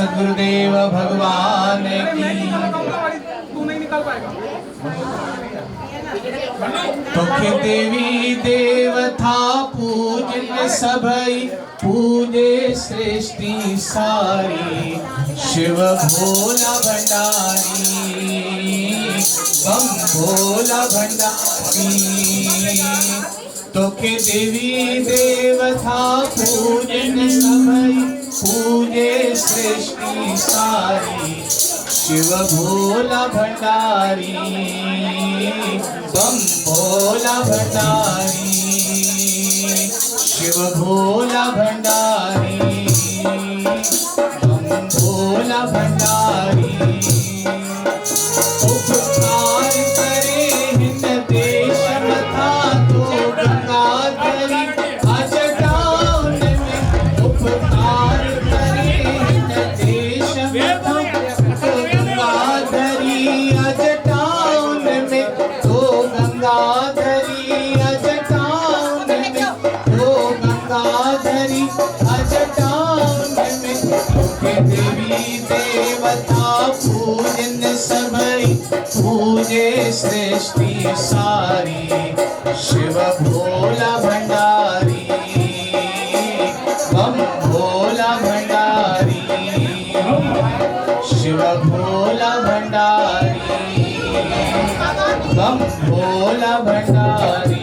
सद्गुरुदेव भगवान की। तू नहीं निकाल पाएगा। तोखे देवी देवता पूजन सभई पूजे सृष्टि सारी। शिव भोला भंडारी बम भोला भंडारी। तोखे देवी देवता पूजन सभई पूजे सृष्टि सारी। शिव भोला भंडारी बम भोला भंडारी। शिव भोला भंडारी बम भोला भंडारी। उपकार करे हिंद देश मथा तो गंगाधरी। आज टाउन में उपकार करे हिंद देश मथा तो गंगाधरी। आज टाउन में तो गंगाधरी। आज टाउन में तो गंगाधरी। आज टाउन में तोखे देवी देवता पूजन सभई पूजे सृष्टि सारी। शिव भोला भंडारी बम भोला भंडारी। शिव भोला भंडारी बम भोला भंडारी।